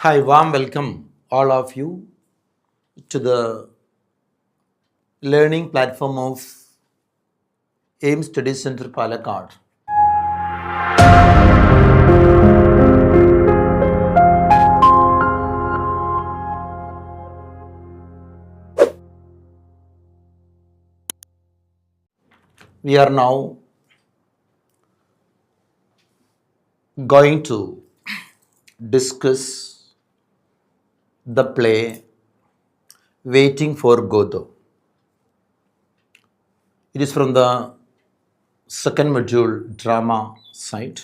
Hi, warm welcome all of you to the learning platform of AIMS Study Center Palakkad. We are now going to discuss the play Waiting for Godot. It is from the second module drama side.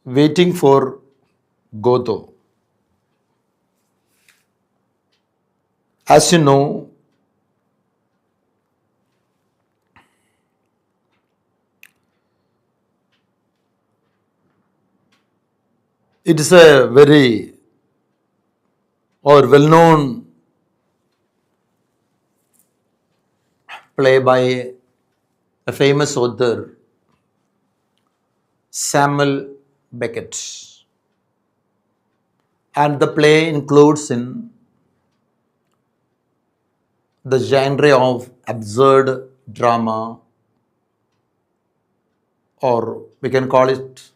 Waiting for Godot. As you know, it is a very well-known play by a famous author, Samuel Beckett. And the play includes in the genre of absurd drama, or we can call it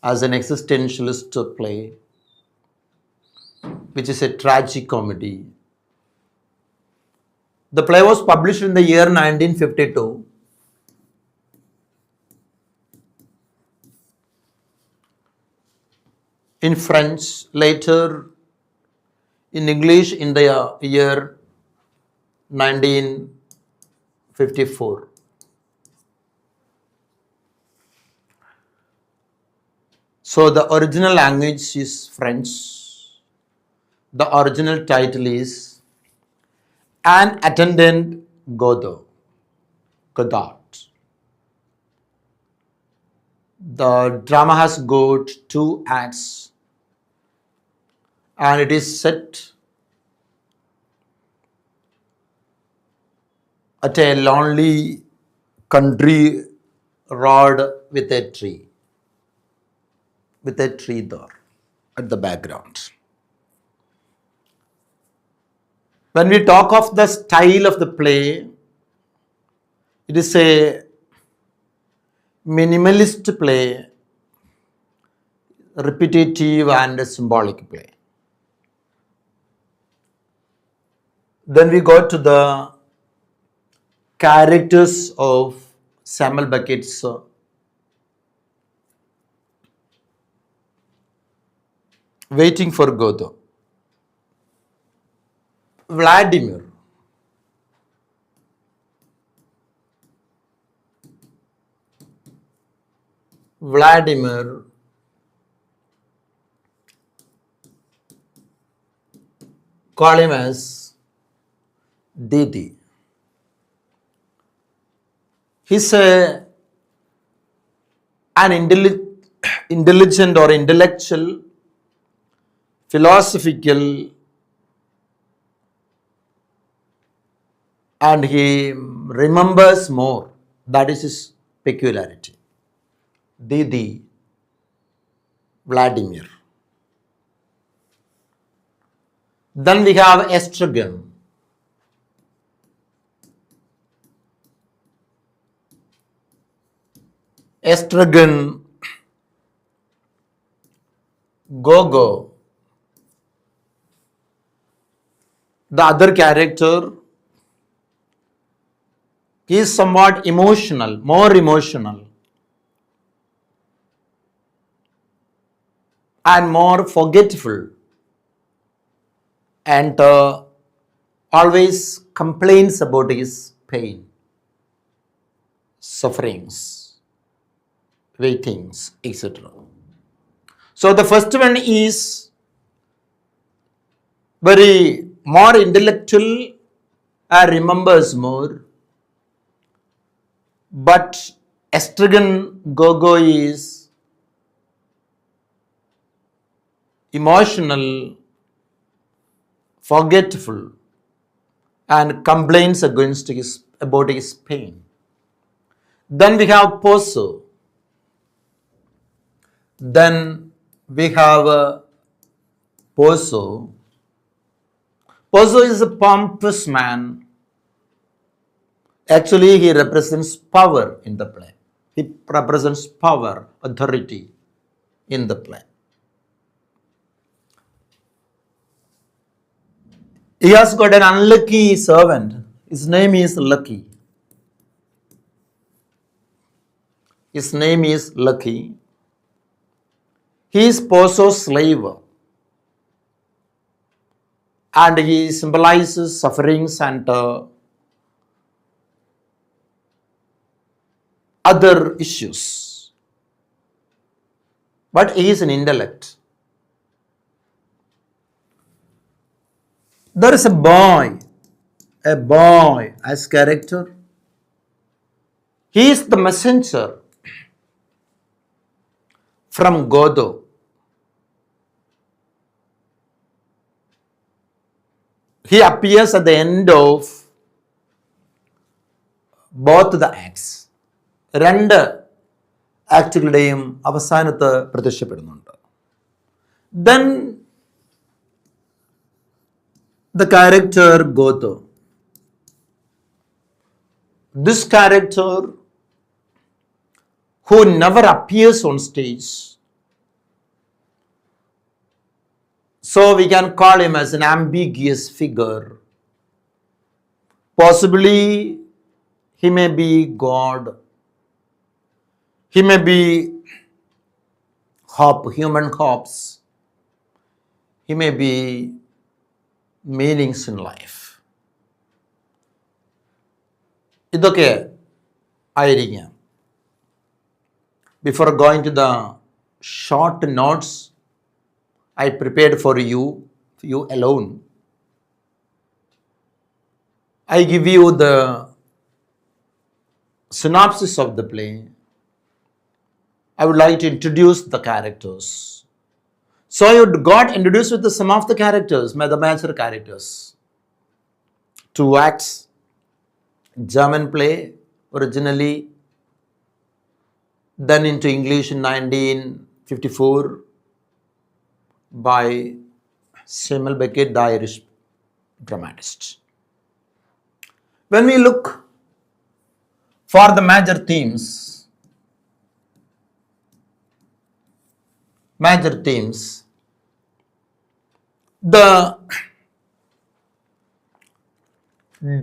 as an existentialist play, which is a tragic comedy. The play was published in the year 1952. In French, later in English in the year 1954. So the original language is French. The original title is An Attendant Godot. The drama has got 2 acts and it is set at a lonely country road with a tree there at the background. When we talk of the style of the play, it is a minimalist play, repetitive and symbolic play. Then we go to the characters of Samuel Beckett's Waiting for Godot. Vladimir. Call him as Didi. He's an intelligent or intellectual, philosophical, and he remembers more. That is his peculiarity. Didi Vladimir. Then we have Estragon. Gogo. The other character, he is somewhat emotional, more emotional, and more forgetful, and always complains about his pain, sufferings, waitings, etc. So the first one is very more intellectual and remembers more, but Estragon Gogo is emotional, forgetful, and complains about his pain. Then we have Poso. Then we have Pozo. Pozo is a pompous man. Actually, he represents power in the play. He represents power, authority in the play. He has got an unlucky servant. His name is Lucky. His name is Lucky. He is Pozo's slave. And he symbolizes sufferings and other issues. But he is an intellect. There is a boy as character. He is the messenger from Godo. He appears at the end of both the acts. രണ്ട് ആക്ടുകളുടെയും അവസാനത്ത് പ്രത്യക്ഷപ്പെടുന്നുണ്ട്. Then the character Godo. This character who never appears on stage. So we can call him as an ambiguous figure. Possibly he may be God. He may be human hopes. He may be meanings in life. ഇതൊക്കെ ആയിരിക്കാം. Before going to the short notes I prepared for you alone, I give you the synopsis of the play. I would like to introduce the characters. So you got introduced with some of the characters, the major characters. 2 acts, German play originally, then into English in 1954 by Samuel Beckett, the Irish dramatist. When we look for the major themes, the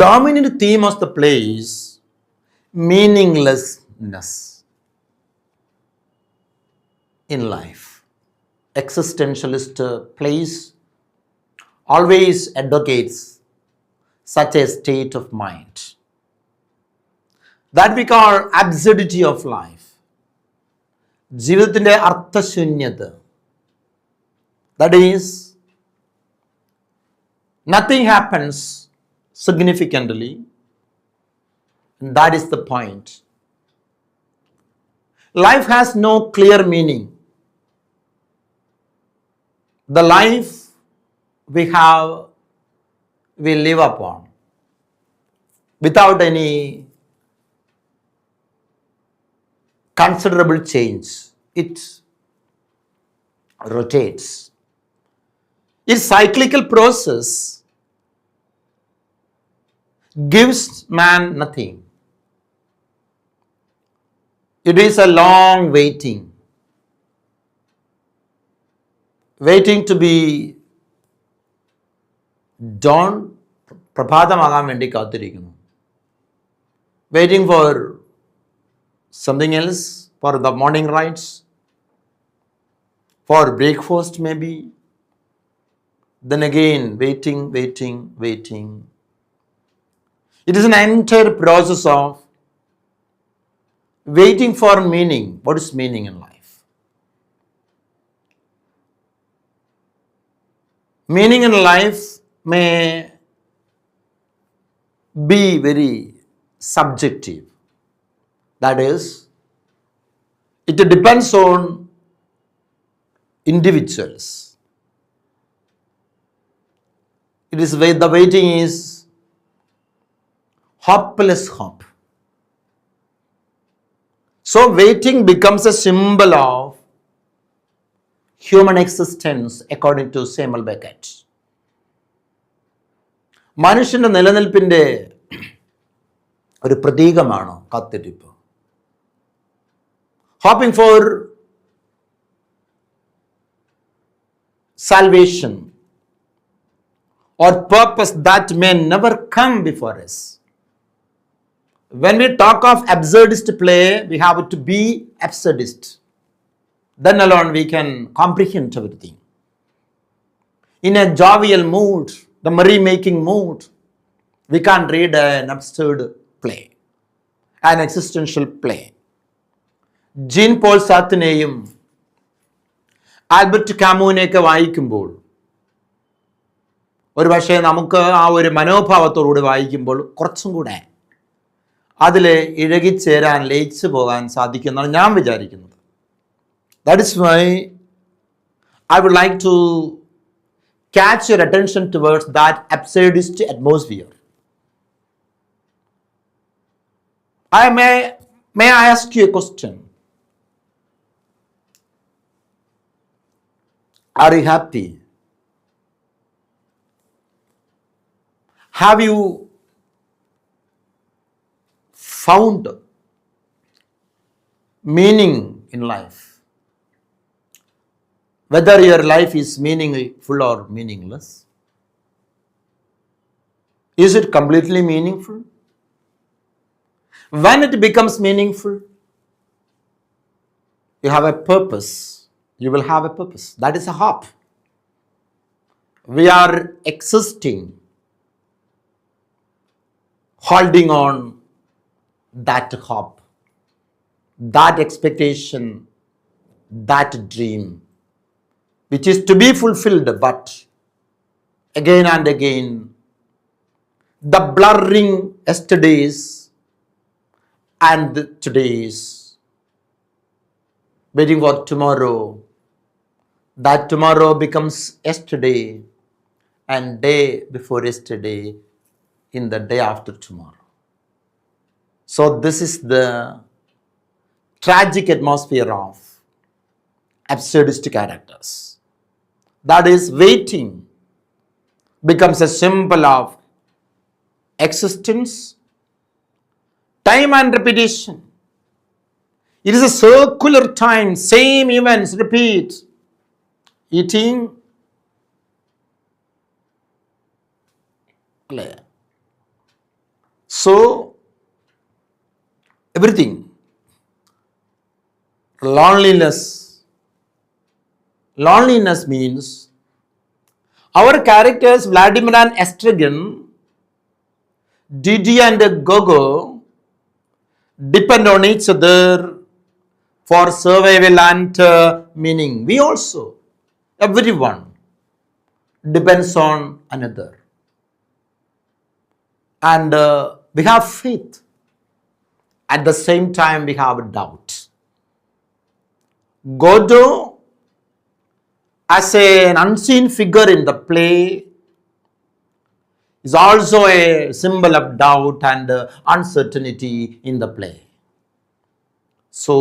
dominant theme of the play is meaninglessness in life. Existentialist plays always advocates such a state of mind that we call absurdity of life. ജീവിതത്തിൻ്റെ അർത്ഥശൂന്യത. That is, nothing happens significantly. That is the point. Life has no clear meaning. The life we have, we live upon without any considerable change. It rotates. Its cyclical process gives man nothing. It is a long waiting to be dawn. പ്രഭാതമാകാൻ വേണ്ടി കാത്തിരിക്കുന്നു. Waiting for something else, for the morning rites, for breakfast maybe. Then again waiting. It is an entire process of waiting for meaning. What is meaning in life? Meaning in life may be very subjective. That is, it depends on individuals. It is the waiting is hopeless hope. So waiting becomes a symbol of human existence according to Samuel Beckett. മനുഷ്യന്റെ നിലനിൽപ്പിന്റെ ഒരു പ്രതീകമാണ് കാത്തിരിപ്പ്. Hoping for salvation or purpose that may never come before us. When we talk of absurdist play, we have to be absurdist. Then alone we can comprehend everything. In a jovial mood, the merry-making mood, we can read an absurd play, an existential play. Jean Paul സാർത്തിനെയും Albert കാമുവിനെയൊക്കെ വായിക്കുമ്പോൾ ഒരു പക്ഷേ നമുക്ക് ആ ഒരു മനോഭാവത്തോടുകൂടി വായിക്കുമ്പോൾ കുറച്ചും കൂടെ അതിൽ ഇഴകിച്ചേരാൻ, ലയിച്ചു പോകാൻ സാധിക്കുമെന്നാണ് ഞാൻ വിചാരിക്കുന്നത്. That is why I would like to catch your attention towards that absurdist atmosphere. May I ask you a question? Are you happy? Have you found meaning in life? Whether your life is meaningful or meaningless. Is it completely meaningful? When it becomes meaningful, you have a purpose. You will have a purpose. That is a hope. We are existing, holding on that hope, that expectation, that dream, which is to be fulfilled, but again and again, the blurring yesterdays and todays, waiting for tomorrow, that tomorrow becomes yesterday, and day before yesterday in the day after tomorrow. So this is the tragic atmosphere of absurdist characters. That is, waiting becomes a symbol of existence, time and repetition. It is a circular time, same events repeat. Eating, so everything. Loneliness means our characters Vladimir and Estragon, Didi and Gogo depend on each other for survival and meaning. We also, everyone depends on another. And we have faith. At the same time, we have doubt. Godot, as an unseen figure in the play, is also a symbol of doubt and uncertainty in the play. So,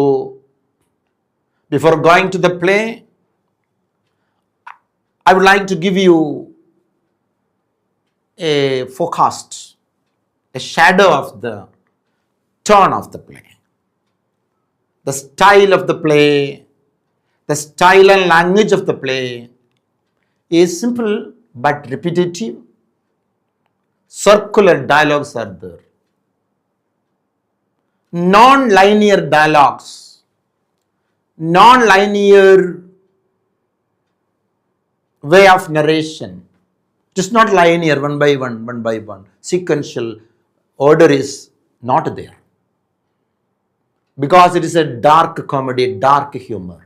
before going to the play, I would like to give you a forecast, a shadow of the tone of the play. The style of the play, the style and language of the play is simple but repetitive. Circular dialogues are there. Non-linear dialogues, non-linear way of narration. It is not linear, one by one. Sequential order is not there. Because it is a dark comedy, dark humor.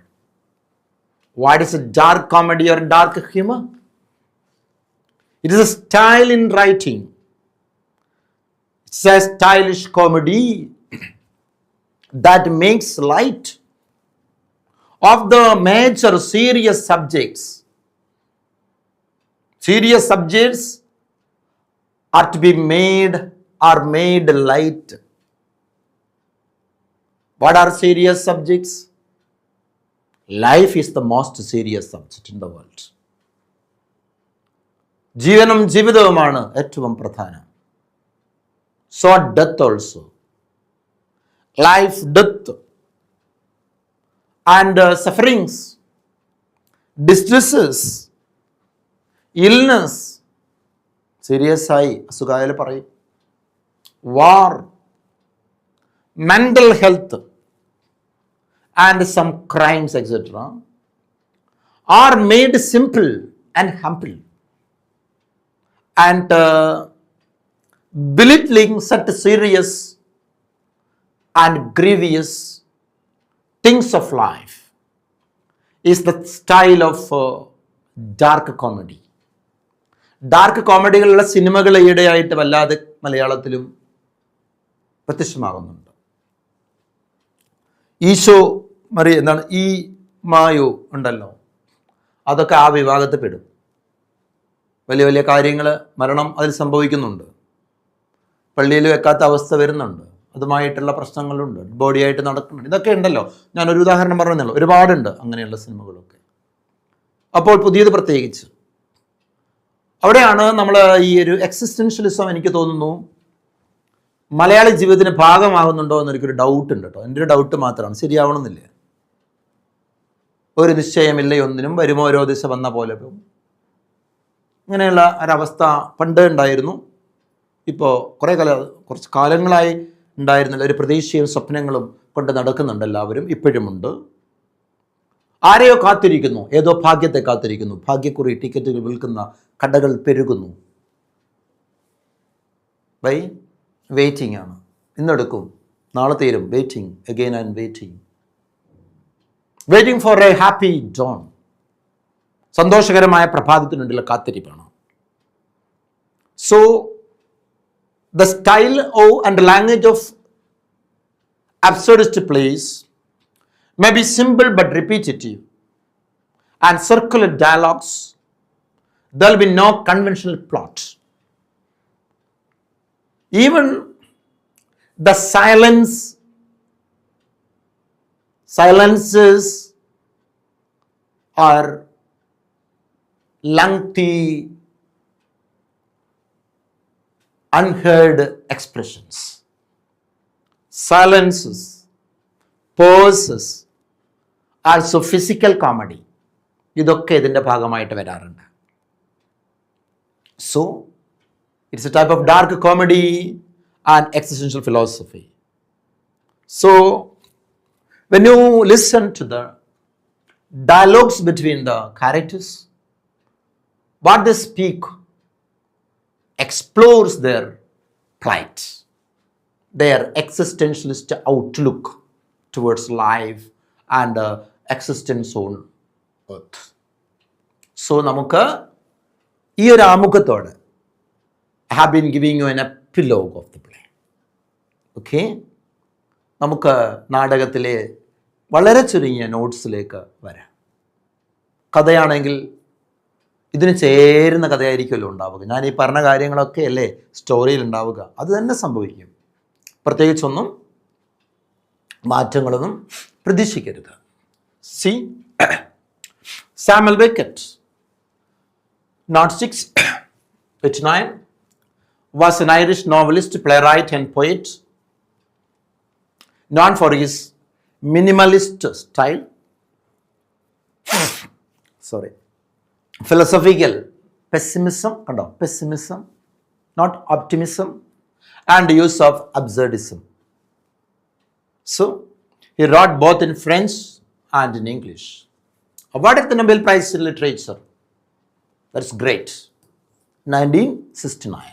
What is a dark comedy or dark humor? It is a style in writing. It's a stylish comedy that makes light of the major serious subjects. Serious subjects are to be made light. What are serious subjects? Life is the most serious subject in the world. ജീവനും ജീവിതവുമാണ് ഏറ്റവും പ്രധാനം. So death also. Life, death, and sufferings, distresses, illness, serious ആയി അസുഖായാൽ പറയും, വാർ, mental health, and some crimes, etc., are made simple and humble, and belittling such serious and grievous things of life is the style of dark comedy. Dark കോമഡികളുള്ള സിനിമകൾ ഈയിടെയായിട്ട് വല്ലാതെ മലയാളത്തിലും പ്രത്യക്ഷമാകുന്നുണ്ട്. ഈശോ എന്താണ് ഈ മായോ ഉണ്ടല്ലോ, അതൊക്കെ ആ വിഭാഗത്തിൽ പെടും. വലിയ വലിയ കാര്യങ്ങൾ, മരണം അതിൽ സംഭവിക്കുന്നുണ്ട്. പള്ളിയിൽ വെക്കാത്ത അവസ്ഥ വരുന്നുണ്ട്, അതുമായിട്ടുള്ള പ്രശ്നങ്ങളുണ്ട്, ബോഡിയായിട്ട് നടക്കുന്നുണ്ട്. ഇതൊക്കെ ഉണ്ടല്ലോ. ഞാനൊരു ഉദാഹരണം പറഞ്ഞല്ലോ, ഒരുപാടുണ്ട് അങ്ങനെയുള്ള സിനിമകളൊക്കെ. അപ്പോൾ പുതിയത് പ്രത്യേകിച്ച് അവിടെയാണ് നമ്മൾ ഈ ഒരു എക്സിസ്റ്റൻഷ്യലിസം, എനിക്ക് തോന്നുന്നു മലയാളി ജീവിതത്തിന് ഭാഗമാകുന്നുണ്ടോ എന്നൊരു ഡൗട്ട് ഉണ്ട് കേട്ടോ. എൻ്റെ ഒരു ഡൗട്ട് മാത്രമാണ്, ശരിയാവണമെന്നില്ല. ഒരു നിശ്ചയമില്ല ഒന്നിനും, വരുമോ ഓരോ ദിശ വന്ന പോലെ പോകും. ഇങ്ങനെയുള്ള ഒരവസ്ഥ പണ്ട് ഉണ്ടായിരുന്നു. ഇപ്പോൾ കുറച്ച് കാലങ്ങളായി ഉണ്ടായിരുന്നില്ല. ഒരു പ്രതീക്ഷയും സ്വപ്നങ്ങളും കൊണ്ട് നടക്കുന്നുണ്ട് എല്ലാവരും, ഇപ്പോഴുമുണ്ട്. ആരെയോ കാത്തിരിക്കുന്നു, ഏതോ ഭാഗ്യത്തെ കാത്തിരിക്കുന്നു. ഭാഗ്യക്കുറി ടിക്കറ്റുകൾ വിൽക്കുന്ന കടകൾ പെരുകുന്നു. വെയിറ്റിംഗ് ആണ്. ഇന്നെടുക്കും, നാളെ തീരും. Waiting again and waiting for a happy dawn. സന്തോഷകരമായ പ്രഭാതത്തിനുള്ള കാത്തിരിപ്പാണ്. So the style and language of absurdist plays may be simple but repetitive and circular dialogues. There will be no conventional plot. Even the silences are lengthy, unheard expressions. Silences, pauses, also physical comedy. ഇതൊക്കെ ഇതിൻ്റെ ഭാഗമായിട്ട് വരാറുണ്ട്. So, it's a type of dark comedy and existential philosophy. So, when you listen to the dialogues between the characters, what they speak explores their plight, their existentialist outlook towards life and existence on earth. So നമുക്ക് ഈ ഒരു ആമുഖത്തോടെ I have been giving you an epilogue of the play. Okay, നമുക്ക് നാടകത്തിലെ വളരെ ചുരുങ്ങിയ നോട്ട്സിലേക്ക് വരാം. കഥയാണെങ്കിൽ ഇതിന് ചേരുന്ന കഥയായിരിക്കുമല്ലോ ഉണ്ടാവുക. ഞാൻ ഈ പറഞ്ഞ കാര്യങ്ങളൊക്കെ അല്ലേ സ്റ്റോറിയിൽ ഉണ്ടാവുക, അത് തന്നെ സംഭവിക്കും. പ്രത്യേകിച്ചൊന്നും മാറ്റങ്ങളൊന്നും പ്രതീക്ഷിക്കരുത്. സി Samuel Beckett, not 689, was an Irish novelist, playwright and poet, known for his minimalist style, philosophical pessimism, not optimism, and use of absurdism. So he wrote both in French and in English. Awarded the Nobel Prize in Literature. That's great. 1969.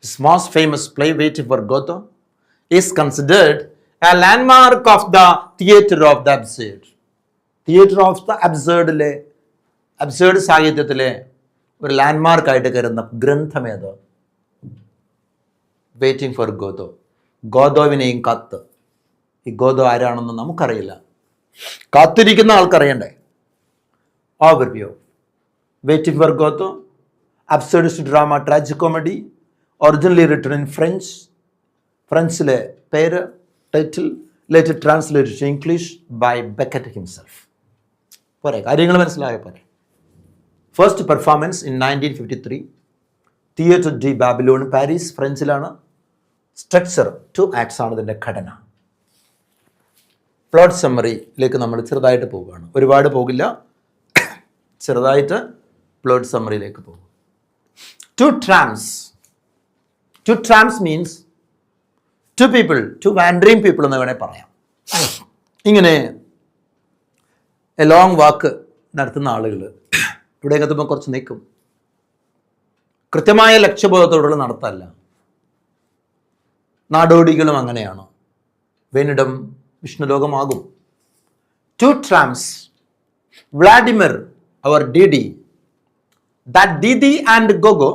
His most famous play, Waiting for Godot, is considered a landmark of the theatre of the absurd. Theatre of the absurdലെ absurd സാഹിത്യത്തിലെ ഒരു ലാൻഡ്മാർക്കായിട്ട് കരുതുന്ന ഗ്രന്ഥമേത്? Waiting for Godot. ഗോദോവിനെയും കാത്ത്. ഈ Godot ആരാണെന്ന് നമുക്കറിയില്ല, കാത്തിരിക്കുന്ന ആൾക്കറിയണ്ടേ. Overview. Waiting for Godot, absurdist drama tragicomedy, originally written in French. ഫ്രഞ്ചിലെ പേര്, title, later translated to English by Beckett himself. പോരെ, കാര്യങ്ങൾ മനസ്സിലായ പോരെ. First performance in 1953, theatre de Babylone, Paris, ഫ്രഞ്ചിലാണ്. സ്ട്രക്ചർ 2 acts ആണ് ഇതിൻ്റെ ഘടന. പ്ലോട്ട് സമ്മറിയിലേക്ക് നമ്മൾ ചെറുതായിട്ട് പോവുകയാണ്, ഒരുപാട് പോകില്ല, ചെറുതായിട്ട് പ്ലോട്ട് സമ്മറിയിലേക്ക് പോകും. 2 trams. 2 trams means 2 people, 2 wandering people എന്ന് വേണേൽ പറയാം. ഇങ്ങനെ എ ലോങ് വാക്ക് നടത്തുന്ന ആളുകൾ ഇവിടെ എത്തുമ്പോൾ കുറച്ച് നിൽക്കും. കൃത്യമായ ലക്ഷ്യബോധത്തോടുള്ള നടത്തല്ല. നാടോടികളും അങ്ങനെയാണ്, വേണിടം വിഷ്ണുലോകമാകും. 2 trams. വ്ളാഡിമിർ, അവർ Didi, that Didi and Gogo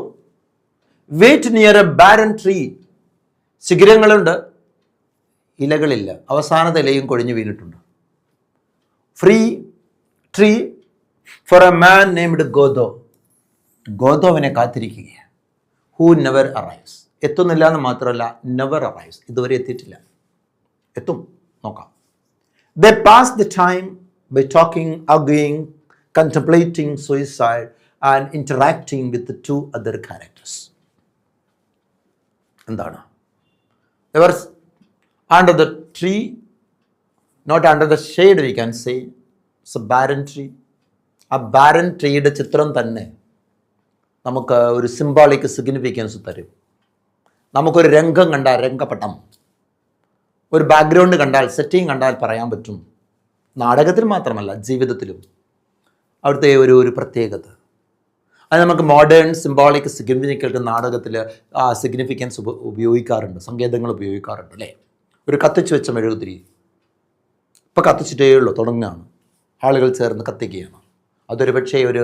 wait near a barren tree. ശിഖരങ്ങളുണ്ട്, ഇലകളില്ല, അവസാനത്തെ ഇലയും കൊഴിഞ്ഞു വീണിട്ടുണ്ട്. Free tree for a man named Godot. ഗോദോവിനെ കാത്തിരിക്കുകയാണ്. Who never arrives. എത്തുന്നില്ല എന്ന് മാത്രമല്ല, നെവർ അറൈവ്സ്, ഇതുവരെ എത്തിയിട്ടില്ല. എത്തും, നോക്കാം. They pass the time by talking, arguing, contemplating suicide and interacting with the 2 other characters. എന്താണ്? They were under the tree, not under the shade, we can say. It's a barren tree. ആ barren ട്രീയുടെ ചിത്രം തന്നെ നമുക്ക് ഒരു symbolic significance തരും. നമുക്കൊരു രംഗം കണ്ടാൽ, രംഗപട്ടം, ഒരു ബാക്ക്ഗ്രൗണ്ട് കണ്ടാൽ, സെറ്റിംഗ് കണ്ടാൽ പറയാൻ പറ്റും. നാടകത്തിൽ മാത്രമല്ല, ജീവിതത്തിലും അവിടുത്തെ ഒരു പ്രത്യേകത. അത് നമുക്ക് മോഡേൺ സിംബോളിക് സിഗ്നിഫിക്കൻസ് നാടകത്തിൽ ആ സിഗ്നിഫിക്കൻസ് ഉപയോഗിക്കാറുണ്ട്, സങ്കേതങ്ങൾ ഉപയോഗിക്കാറുണ്ട് അല്ലേ. ഒരു കത്തിച്ച് വെച്ച മെഴുകുതിരി ഇപ്പോൾ കത്തിച്ചിട്ടേ ഉള്ളൂ, തുടങ്ങുകയാണ്, ആളുകൾ ചേർന്ന് കത്തിക്കുകയാണ്. അതൊരു പക്ഷേ ഒരു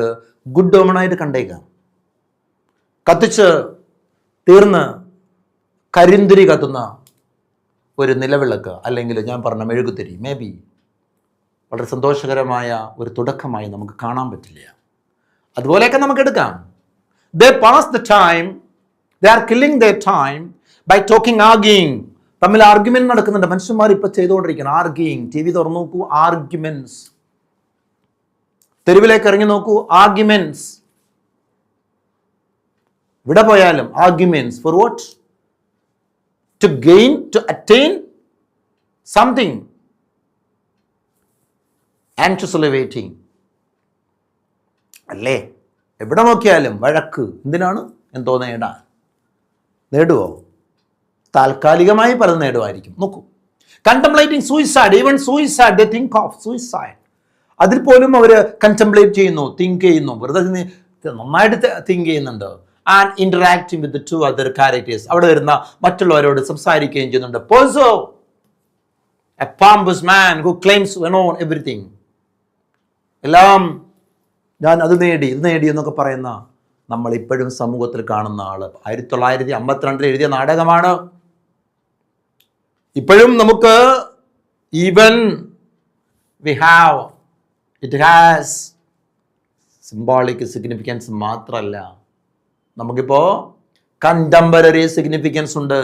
ഗുഡ് ഓമണായിട്ട് കണ്ടേക്കാം. കത്തിച്ച് തീർന്ന് കരിന്തിരി കത്തുന്ന ഒരു നിലവിളക്ക്, അല്ലെങ്കിൽ ഞാൻ പറഞ്ഞ മെഴുകുതിരി, മേ ബി വളരെ സന്തോഷകരമായ ഒരു തുടക്കമായി നമുക്ക് കാണാൻ പറ്റില്ല. അതുപോലെയൊക്കെ നമുക്ക് എടുക്കാം. They pass the time, they are killing their time by talking, arguing. തമ്മിൽ ആർഗ്യുമെന്റ് നടക്കുന്നുണ്ട്. മനുഷ്യന്മാർ ഇപ്പൊ ചെയ്തുകൊണ്ടിരിക്കണം ആർഗ്യുയിങ്. ടി വി തുറന്നു നോക്കൂ, ആർഗ്യുമെന്റ്സ്. തെരുവിലേക്ക് ഇറങ്ങി നോക്കൂ, ആർഗ്യുമെന്റ്സ്. ഇവിടെ പോയാലും arguments. For what? To gain, to attain something. Anxiously waiting അല്ലേ. എവിടെ നോക്കിയാലും വഴക്ക്. എന്തിനാണ്? എന്തോ നേടാൻ. നേടുവോ? താൽക്കാലികമായി പലതും നേടുമായിരിക്കും. നോക്കൂ, contemplating suicide. Even suicide, they think of suicide. അതിൽ പോലും അവർ കണ്ടംപ്ലേറ്റ് ചെയ്യുന്നു, തിങ്ക് ചെയ്യുന്നു, വെറുതെ നന്നായിട്ട് തിങ്ക് ചെയ്യുന്നുണ്ട്. And interacting with 2 other characters. അവിടെ വരുന്ന മറ്റുള്ളവരോട് സംസാരിക്കുകയും ചെയ്യുന്നുണ്ട്. Pozzo, a pompous man who claims to know everything. എല്ലാം ഞാൻ അത് നേടി, ഇത് നേടി എന്നൊക്കെ പറയുന്ന നമ്മളിപ്പോഴും സമൂഹത്തിൽ കാണുന്ന ആള്. 1952 എഴുതിയ നാടകമാണ്. ഇപ്പോഴും നമുക്ക് even we have, it has symbolic significance മാത്രമല്ല, നമുക്കിപ്പോൾ കണ്ടംപററി സിഗ്നിഫിക്കൻസ് ഉണ്ട്,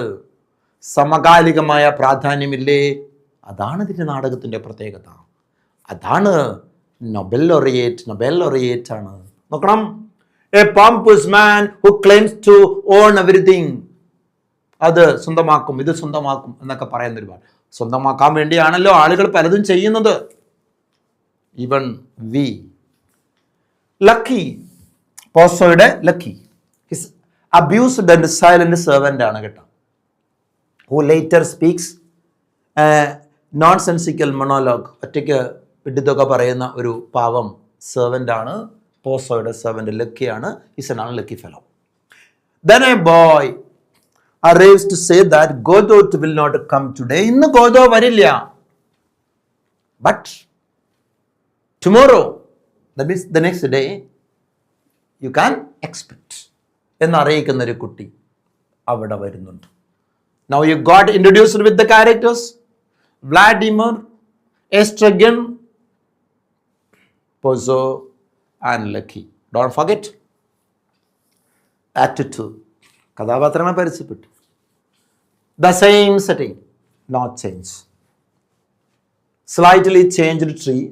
സമകാലികമായ പ്രാധാന്യമില്ലേ. അതാണ് ഇതിൻ്റെ നാടകത്തിൻ്റെ പ്രത്യേകത. അതാണ് നൊബേൽ ലോറിയേറ്റ് ആണ്. നോക്കണം, a pompous man who claims to own everything. അത് സ്വന്തമാക്കും, ഇത് സ്വന്തമാക്കും എന്നൊക്കെ പറയുന്ന ഒരുപാട്. സ്വന്തമാക്കാൻ വേണ്ടിയാണല്ലോ ആളുകൾ പലതും ചെയ്യുന്നത്. Even we. ലക്കി, പോസോയുടെ Lucky, his abused and silent servant ആണ് കേട്ടോ. Who later speaks nonsensical monologue. ഒറ്റയ്ക്ക് വിഡിതൊക്കെ പറയുന്ന ഒരു പാവം സെർവൻ്റ് ആണ് പോസോയുടെ സെർവൻ്റ്. ലക്കിയാണ്. Is an unlucky fellow. Then a boy arrives to say that Godot will not come today. ഇന്ന് ഗോദോ വരില്ല, but tomorrow, that means the next day, you can expect എന്നറിയിക്കുന്ന ഒരു കുട്ടി അവിടെ വരുന്നുണ്ട്. Now you got introduced with the characters Vladimir, Estragon, Pozo and Lucky. Don't forget Act 2. കഥാപാത്രങ്ങളെ പരിചയപ്പെട്ടു. The same setting, not change. Slightly changed tree,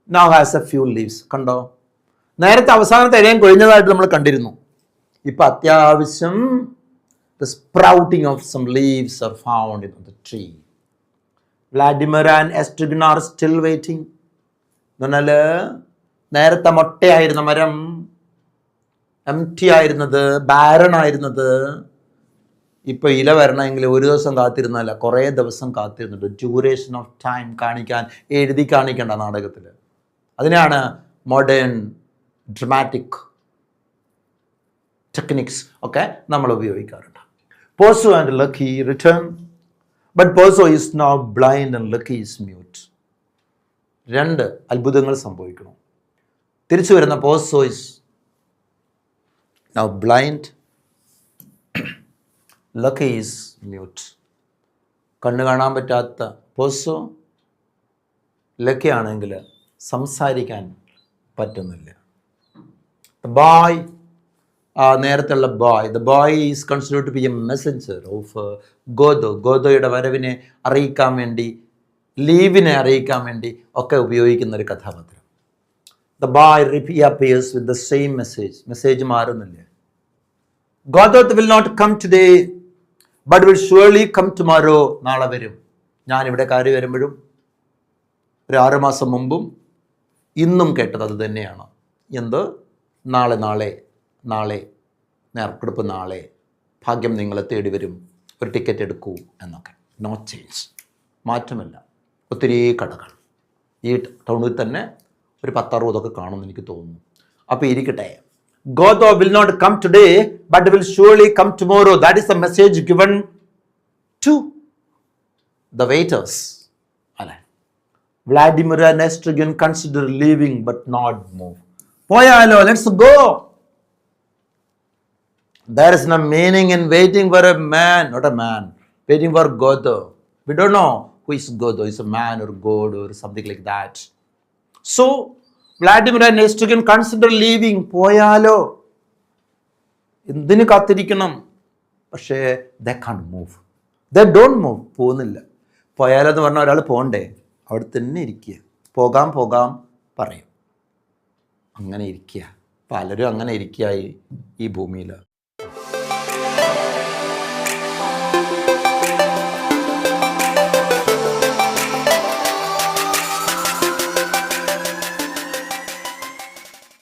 now has a few leaves. കണ്ടോ, നേരത്തെ അവസാനത്തെ ഇലയും കൊഴിഞ്ഞതായിട്ട് നമ്മൾ കണ്ടിരുന്നു. ഇപ്പം അത്യാവശ്യം the sprouting of some leaves are found in the tree. Vladimir and Estrigan are still waiting. എന്നാൽ നേരത്തെ മൊട്ടയായിരുന്ന മരം, എംറ്റി ആയിരുന്നത്, ബാരൺ ആയിരുന്നത്, ഇപ്പോൾ ഇല വരണമെങ്കിൽ ഒരു ദിവസം കാത്തിരുന്നല്ല, കുറേ ദിവസം കാത്തിരുന്നുണ്ട്. ഡ്യൂറേഷൻ ഓഫ് ടൈം കാണിക്കാൻ, എഴുതി കാണിക്കേണ്ട നാടകത്തിൽ. അതിനാണ് മോഡേൺ ഡ്രമാറ്റിക് ടെക്നിക്സ് ഒക്കെ നമ്മൾ ഉപയോഗിക്കാറുണ്ട്. Poso and Lucky return, but Poso is now blind and Lucky is mute. രണ്ട് അത്ഭുതങ്ങൾ സംഭവിക്കണം. തിരിച്ചു വരുന്ന പോസോ is now blind, Lucky is mute. കണ്ണ് കാണാൻ പറ്റാത്ത പോസോ, ലക്കി ആണെങ്കിൽ സംസാരിക്കാൻ പറ്റുന്നില്ല. ബോയ്, നേരത്തുള്ള boy, the boy is considered to be a messenger of Godot. ഗോദോയുടെ വരവിനെ അറിയിക്കാൻ വേണ്ടി, ലീവിനെ അറിയിക്കാൻ വേണ്ടി ഒക്കെ ഉപയോഗിക്കുന്ന ഒരു കഥാപാത്രം. The boy reappears with the same message. Message മാറുന്നില്ല. Godot will not come today but will surely come tomorrow. നാളെ വരും. ഞാനിവിടെ കയറി വരുമ്പോഴും ഒരു 6 മാസം മുമ്പും ഇന്നും കേട്ടത് അത് തന്നെയാണ്. എന്ത്? നാളെ നാളെ നാളെ, നേർക്കെടുപ്പ് നാളെ, ഭാഗ്യം നിങ്ങളെ തേടി വരും, ഒരു ടിക്കറ്റ് എടുക്കൂ എന്നൊക്കെ. നോ ചേഞ്ച്, മാറ്റമില്ല. ഒത്തിരി കടകൾ ഈ ടൗണിൽ തന്നെ ഒരു 10-60 കാണുമെന്ന് എനിക്ക് തോന്നുന്നു. അപ്പോൾ ഇരിക്കട്ടെ. Godot will not come today but will surely come tomorrow. That is the message given to the waiters. അല്ലെ, Vladimir and Estragon consider leaving but not move. പോയാലോ, let's go. There is no meaning in waiting for a man, not a man, waiting for Godo. We don't know who is Godo, is a man or God or something like that. So, Vladimir and Estrigan consider leaving. പോയാലോ, എന്തിന് കാത്തിരിക്കണം? പക്ഷേ they can't move. They don't move. പോകുന്നില്ല. പോയാലോ എന്ന് പറഞ്ഞാൽ ഒരാൾ പോകണ്ടേ? അവിടെ തന്നെ ഇരിക്കുക. പോകാം പോകാം പറയും. അങ്ങനെ ഇരിക്കുക. പലരും അങ്ങനെ ഇരിക്കുകയായി ഈ ഭൂമിയിൽ.